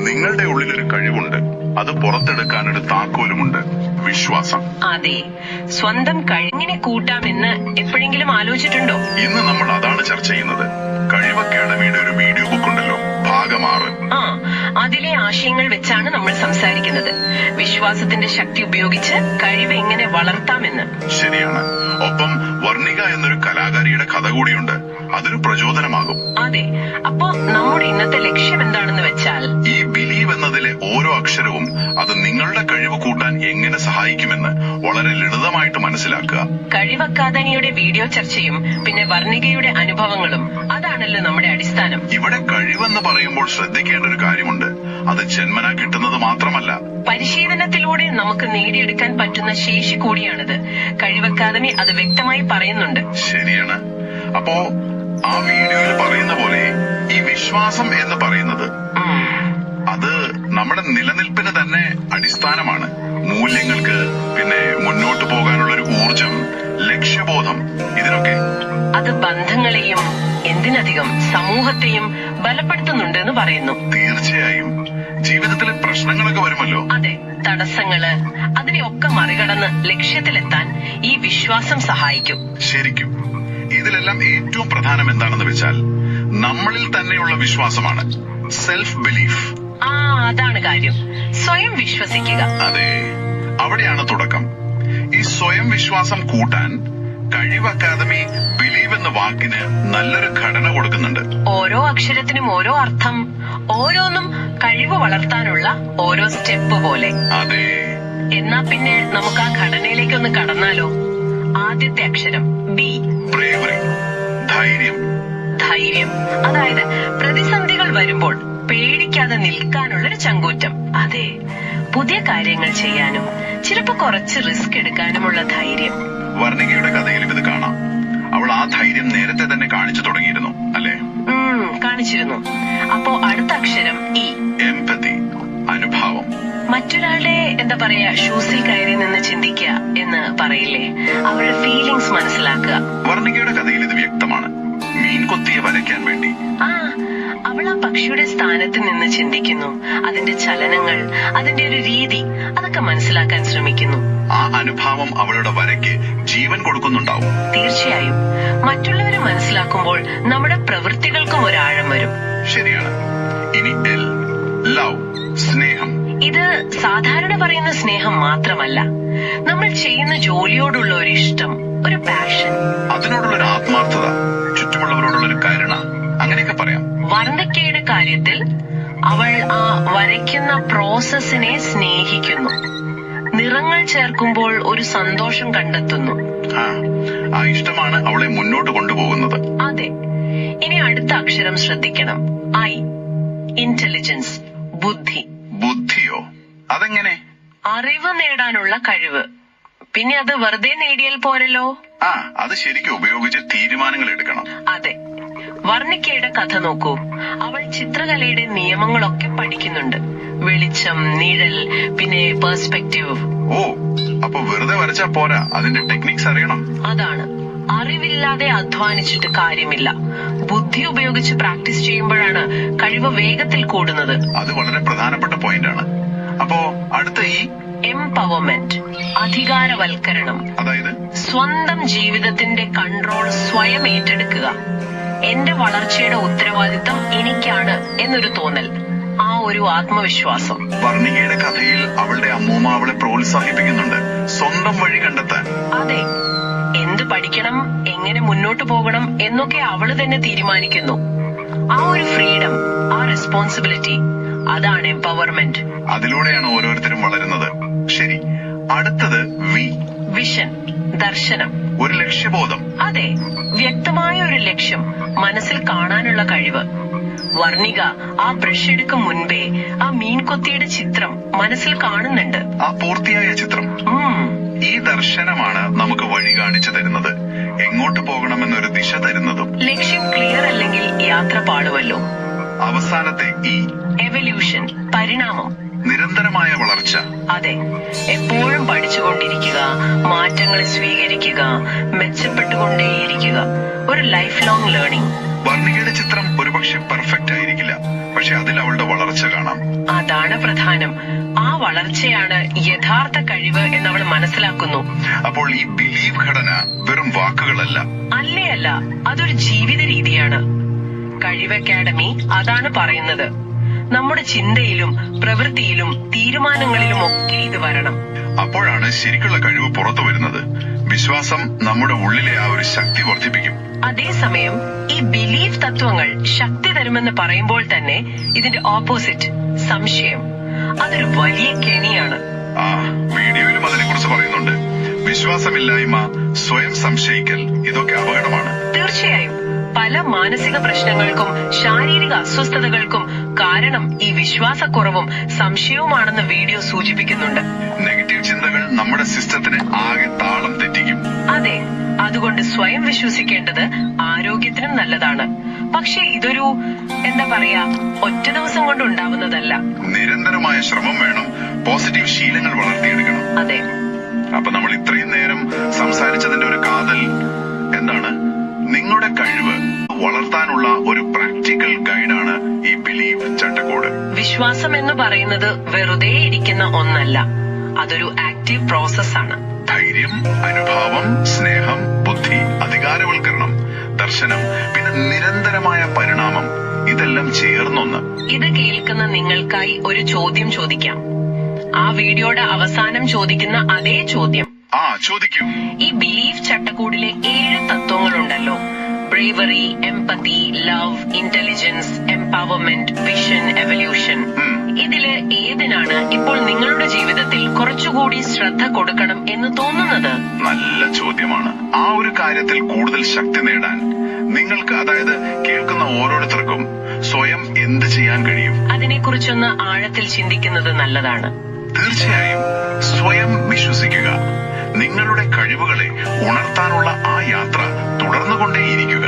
നിങ്ങളുടെ ഉള്ളിലൊരു കഴിവുണ്ട്, അത് പുറത്തെടുക്കാനൊരു താക്കോലുമുണ്ട്, വിശ്വാസം. അതെ, സ്വന്തം കഴിവിനെ കൂട്ടാമെന്ന് എപ്പോഴെങ്കിലും ആലോചിച്ചിട്ടുണ്ടോ? ഇന്ന് നമ്മൾ അതാണ് ചർച്ച ചെയ്യുന്നത്. കഴിവ് അക്കാഡമിയുടെ ഒരു വീഡിയോ ബുക്ക് ഉണ്ടല്ലോ, ഭാഗം 6. അതിലെ ആശയങ്ങൾ വെച്ചാണ് നമ്മൾ സംസാരിക്കുന്നത്. വിശ്വാസത്തിന്റെ ശക്തി ഉപയോഗിച്ച് കഴിവ് എങ്ങനെ വളർത്താമെന്ന്. ശരിയാണ്. ഒപ്പം വർണിക എന്നൊരു കലാകാരിയുടെ കഥ കൂടിയുണ്ട്, അതൊരു പ്രചോദനമാകും. അതെ, അപ്പോ നമ്മുടെ ഇന്നത്തെ ലക്ഷ്യം എന്താണെന്ന് വെച്ചാൽ, ഈ ബിലീവ് എന്നതിലെ ഓരോ അക്ഷരവും അത് നിങ്ങളുടെ കഴിവ് കൂട്ടാൻ എങ്ങനെ സഹായിക്കുമെന്ന് വളരെ ലളിതമായിട്ട് മനസ്സിലാക്കുക. കഴിവ് അക്കാദമിയുടെ വീഡിയോ ചർച്ചയും പിന്നെ വർണികയുടെ അനുഭവങ്ങളും അതാണല്ലോ നമ്മുടെ അടിസ്ഥാനം. ഇവിടെ കഴിവെന്ന് പറയുമ്പോൾ ശ്രദ്ധിക്കേണ്ട ഒരു കാര്യമുണ്ട്, അത് ജന്മനാ കിട്ടുന്നത് മാത്രമല്ല, പരിശീലനത്തിലൂടെ നമുക്ക് നേടിയെടുക്കാൻ പറ്റുന്ന ശേഷി കൂടിയാണിത്. കഴിവ് അക്കാദമി അത് വ്യക്തമായി പറയുന്നുണ്ട്. ശരിയാണ്. അപ്പോ ആ വീഡിയോയിൽ പറയുന്ന പോലെ ഈ വിശ്വാസം എന്ന് പറയുന്നത് അത് നമ്മുടെ നിലനിൽപ്പിന് തന്നെ അടിസ്ഥാനമാണ്. മൂല്യങ്ങൾക്ക്, പിന്നെ മുന്നോട്ട് പോകാനുള്ള ഒരു ഊർജം, ലക്ഷ്യബോധം, ഇതിനൊക്കെ അത് ബന്ധങ്ങളെയും എന്തിനധികം സമൂഹത്തെയും ബലപ്പെടുത്തുന്നുണ്ട് എന്ന് പറയുന്നു. തീർച്ചയായും. ജീവിതത്തിലെ പ്രശ്നങ്ങളൊക്കെ വരുമല്ലോ. അതെ, തടസ്സങ്ങള്, അതിനെയൊക്കെ മറികടന്ന് ലക്ഷ്യത്തിലെത്താൻ ഈ വിശ്വാസം സഹായിക്കും. ശരിക്കും. ഇതിലെല്ലാം ഏറ്റവും പ്രധാനം എന്താണെന്ന് വെച്ചാൽ നമ്മളിൽ തന്നെയുള്ള വിശ്വാസമാണ്, സെൽഫ് ബിലീഫ്. അതാണ് കാര്യം, സ്വയം വിശ്വസിക്കുക. അതെ, അവിടെയാണ് തുടക്കം. ഈ സ്വയം വിശ്വാസം കൂട്ടാൻ കഴിവ് അക്കാദമി ബിലീവ് എന്ന വാക്കിന് നല്ലൊരു ഘടന കൊടുക്കുന്നുണ്ട്. ഓരോ അക്ഷരത്തിനും ഓരോ അർത്ഥം, ഓരോന്നും കഴിവ് വളർത്താനുള്ള ഓരോ സ്റ്റെപ്പ് പോലെ. അതെ. എന്നാ പിന്നെ നമുക്ക് ആ ഘടനയിലേക്ക് ഒന്ന് കടന്നാലോ? ആദ്യത്തെ അക്ഷരം ബി. ബ്രേവറി, ധൈര്യം. ധൈര്യം, അതായത് പ്രതിസന്ധികൾ വരുമ്പോൾ പേടിക്കാതെ നിൽക്കാനുള്ളൊരു ചങ്കൂറ്റം. അതെ, പുതിയ കാര്യങ്ങൾ ചെയ്യാനും ചിലപ്പോ കുറച്ച് റിസ്ക് എടുക്കാനുമുള്ള ധൈര്യം. വർണികയുടെ കഥയിലും ഇത് കാണാം. അവൾ ആ ധൈര്യം നേരത്തെ തന്നെ കാണിച്ചു തുടങ്ങിയിരുന്നു, അല്ലേ? കാണിച്ചിരുന്നു. അപ്പോ അടുത്ത അക്ഷരം ഇ. എംപതി, അനുഭാവം. മറ്റൊരാളുടെ എന്താ പറയാ, ഷൂസിൽ കയറി നിന്ന് ചിന്തിക്കുക എന്ന് പറയില്ലേ, അവരുടെ ഫീലിങ്സ് മനസ്സിലാക്കുക. വർണികയുടെ കഥയിൽ ഇത് വ്യക്തമാണ്. മീൻ കൊത്തിയെ വരയ്ക്കാൻ വേണ്ടി അവൾ ആ പക്ഷിയുടെ സ്ഥാനത്ത് നിന്ന് ചിന്തിക്കുന്നു. അതിന്റെ ചലനങ്ങൾ, അതിന്റെ ഒരു രീതി, അതൊക്കെ മനസ്സിലാക്കാൻ ശ്രമിക്കുന്നു. ആ അനുഭാവം അവളുടെ വരയ്ക്ക് ജീവൻ കൊടുക്കുന്നുണ്ടാവും. തീർച്ചയായും. മറ്റുള്ളവരെ മനസ്സിലാക്കുമ്പോൾ നമ്മുടെ പ്രവൃത്തികൾക്കും ഒരാഴം വരും. ശരിയാണ്. ഇനി എൽ, ലവ്, സ്നേഹം. ഇത് സാധാരണ പറയുന്ന സ്നേഹം മാത്രമല്ല, നമ്മൾ ചെയ്യുന്ന ജോലിയോടുള്ള ഒരു ഇഷ്ടം, ഒരു പാഷൻ, അതിനോടുള്ളൊരു ആത്മാർത്ഥത, ചുറ്റുമുള്ളവരോടുള്ളൊരു കരുണ, അങ്ങനെയൊക്കെ പറയാം. വർണ്ണിക്കയുടെ കാര്യത്തിൽ അവൾ ആ വരയ്ക്കുന്ന പ്രോസസ്സിനെ സ്നേഹിക്കുന്നു. നിറങ്ങൾ ചേർക്കുമ്പോൾ ഒരു സന്തോഷം കണ്ടെത്തുന്നു. ആ ഇഷ്ടമാണ് അവളെ മുന്നോട്ട് കൊണ്ടുപോകുന്നത്. അതെ. ഇനി അടുത്ത അക്ഷരം ശ്രദ്ധിക്കണം, ഐ. ഇന്റലിജൻസ്, ബുദ്ധി. ബുദ്ധിയോ? അതെങ്ങനെ? അറിവ് നേടാനുള്ള കഴിവ്. പിന്നെ അത് വെറുതെ നേടിയാൽ പോരല്ലോ. അത് ശരിക്കും ഉപയോഗിച്ച് തീരുമാനങ്ങൾ എടുക്കണം. അതെ. വർണ്ണിക്കയുടെ കഥ നോക്കൂ. അവൾ ചിത്രകലയുടെ നിയമങ്ങളൊക്കെ പഠിക്കുന്നുണ്ട്. വെളിച്ചം, നിഴൽ, പിന്നെ പെർസ്പെക്റ്റീവ്. അപ്പൊ വെറുതെ വരച്ചാ പോരാ, അതിന്റെ ടെക്നിക്സ് അറിയണം. അതാണ്. അറിവില്ലാതെ അധ്വാനിച്ചിട്ട് കാര്യമില്ല. ബുദ്ധി ഉപയോഗിച്ച് പ്രാക്ടീസ് ചെയ്യുമ്പോഴാണ് കഴിവ് വേഗത്തിൽ കൂടുന്നത്. അത് വളരെ പ്രധാനപ്പെട്ട പോയിന്റാണ്. അപ്പോ അടുത്ത ഈ എംപവർമെന്റ്, അധികാരവൽക്കരണം. അതായത് സ്വന്തം ജീവിതത്തിന്റെ കൺട്രോൾ സ്വയം ഏറ്റെടുക്കുക. എന്റെ വളർച്ചയുടെ ഉത്തരവാദിത്തം എനിക്കാണ് എന്നൊരു തോന്നൽ, ആ ഒരു ആത്മവിശ്വാസം. വർണ്ണികയുടെ കഥയിൽ അവളുടെ അമ്മൂമ്മ അവളെ പ്രോത്സാഹിപ്പിക്കുന്നുണ്ട്, സ്വന്തം വഴി കണ്ടെത്താൻ. അതെ, എന്ത് പഠിക്കണം, എങ്ങനെ മുന്നോട്ട് പോകണം എന്നൊക്കെ അവള് തന്നെ തീരുമാനിക്കുന്നു. ആ ഒരു ഫ്രീഡം, ആ റെസ്പോൺസിബിലിറ്റി, അതാണ് എംപവർമെന്റ്. അതിലൂടെയാണ് ഓരോരുത്തരും വളരുന്നത്. ശരി, അടുത്തത് വി. വിഷൻ, ദർശനം, ഒരു ലക്ഷ്യബോധം. അതെ, വ്യക്തമായ ഒരു ലക്ഷ്യം മനസ്സിൽ കാണാനുള്ള കഴിവ്. വർണ്ണിക ആ ബ്രഷ് എടുക്കും മുൻപേ ആ മീൻകൊത്തിയുടെ ചിത്രം മനസ്സിൽ കാണുന്നുണ്ട്, ആ പൂർത്തിയായ ചിത്രം. ഈ ദർശനമാണ് നമുക്ക് വഴി കാണിച്ചു തരുന്നത്, എങ്ങോട്ട് പോകണമെന്നൊരു ദിശ തരുന്നതും. ലക്ഷ്യം ക്ലിയർ അല്ലെങ്കിൽ യാത്ര പാടുമല്ലോ. അവസാനത്തെ ഈ. എവല്യൂഷൻ, പരിണാമം, നിരന്തരമായ വളർച്ച. അതെ, എപ്പോഴും പഠിച്ചുകൊണ്ടിരിക്കുക, മാറ്റങ്ങളെ സ്വീകരിക്കുക, മെച്ചപ്പെട്ടുകൊണ്ടേയിരിക്കുക, ഒരു ലൈഫ് ലോങ് ലേണിംഗ്. വർണ്ണികയുടെ ചിത്രം ഒരുപക്ഷെ പെർഫെക്റ്റ് ആയിരിക്കില്ല, പക്ഷെ അതിൽ അവളുടെ വളർച്ച കാണാം. പ്രധാനം. ആ വളർച്ചയാണ് യഥാർത്ഥ കഴിവ് എന്നവൾ മനസ്സിലാക്കുന്നു. അപ്പോൾ ഈ ബിലീവ് ഘടന വെറും വാക്കുകളല്ല. അല്ല, അതൊരു ജീവിത രീതിയാണ്. കഴിവ് അക്കാഡമി അതാണ് പറയുന്നത്. നമ്മുടെ ചിന്തയിലും പ്രവൃത്തിയിലും തീരുമാനങ്ങളിലും ഒക്കെ ഇത് വരണം. അപ്പോഴാണ് ശരിക്കുള്ള കഴിവ് പുറത്തു വരുന്നത്. വിശ്വാസം നമ്മുടെ ഉള്ളിലെ ആ ഒരു ശക്തി വർദ്ധിപ്പിക്കും. അതേസമയം ഈ ബിലീഫ് തത്വങ്ങൾ ശക്തി തരുമെന്ന് പറയുമ്പോൾ തന്നെ ഇതിന്റെ ഓപ്പോസിറ്റ്, സംശയം, അതൊരു വലിയ കെണിയാണ്. വീഡിയോയിലും അതിനെക്കുറിച്ച് പറയുന്നുണ്ട്. വിശ്വാസമില്ലായ്മ, സ്വയം സംശയിക്കൽ, ഇതൊക്കെ അപകടമാണ്. തീർച്ചയായും പല മാനസിക പ്രശ്നങ്ങൾക്കും ശാരീരിക അസ്വസ്ഥതകൾക്കും കാരണം ഈ വിശ്വാസക്കുറവും സംശയവുമാണെന്ന് വീഡിയോ സൂചിപ്പിക്കുന്നുണ്ട്. നെഗറ്റീവ് ചിന്തകൾ നമ്മുടെ സിസ്റ്റത്തിന് ആകെ താളം തെറ്റിക്കും. അതെ, അതുകൊണ്ട് സ്വയം വിശ്വസിക്കേണ്ടത് ആരോഗ്യത്തിനും നല്ലതാണ്. പക്ഷെ ഇതൊരു ഒറ്റ ദിവസം കൊണ്ട് ഉണ്ടാവുന്നതല്ല. നിരന്തരമായ ശ്രമം വേണം. പോസിറ്റീവ് ശീലങ്ങൾ വളർത്തിയെടുക്കണം. അതെ. അപ്പൊ നമ്മൾ ഇത്രയും നേരം സംസാരിച്ചതിന്റെ ഒരു കാതൽ എന്താണ്? നിങ്ങളുടെ കഴിവ് വളർത്താനുള്ള ഒരു പ്രാക്ടിക്കൽ ഗൈഡാണ് ഈ ബിലീവ് ചട്ടക്കൂട്. വിശ്വാസം എന്ന് പറയുന്നത് വെറുതെ ഇരിക്കുന്ന ഒന്നല്ല, അതൊരു ആക്റ്റീവ് പ്രോസസ്സാണ്. ധൈര്യം, അനുഭാവം, സ്നേഹം, ബുദ്ധി, അധികാരവൽക്കരണം, ദർശനം, പിന്നെ നിരന്തരമായ പരിണാമം, ഇതെല്ലാം ചേർന്നൊന്ന്. ഇത് കേൾക്കുന്ന നിങ്ങൾക്കായി ഒരു ചോദ്യം ചോദിക്കാം. ആ വീഡിയോയുടെ അവസാനം ചോദിക്കുന്ന അതേ ചോദ്യം. ചോദിക്കൂ. ഈ ബിലീഫ് ചട്ടക്കൂടിലെ 7 തത്വങ്ങളുണ്ടല്ലോ: bravery, empathy, love, intelligence, empowerment, vision, evolution. ഇതില് ഏതിനാണ് ഇപ്പോൾ നിങ്ങളുടെ ജീവിതത്തിൽ കുറച്ചുകൂടി ശ്രദ്ധ കൊടുക്കണം എന്ന് തോന്നുന്നത്? നല്ല ചോദ്യമാണ്. ആ ഒരു കാര്യത്തിൽ കൂടുതൽ ശക്തി നേടാൻ നിങ്ങൾക്ക്, അതായത് കേൾക്കുന്ന ഓരോരുത്തർക്കും സ്വയം എന്ത് ചെയ്യാൻ കഴിയും? അതിനെക്കുറിച്ചൊന്ന് ആഴത്തിൽ ചിന്തിക്കുന്നത് നല്ലതാണ്. തീർച്ചയായും സ്വയം വിശ്വസിക്കുക. നിങ്ങളുടെ കഴിവുകളെ ഉണർത്താനുള്ള ആ യാത്ര തുടർന്നുകൊണ്ടേയിരിക്കുക.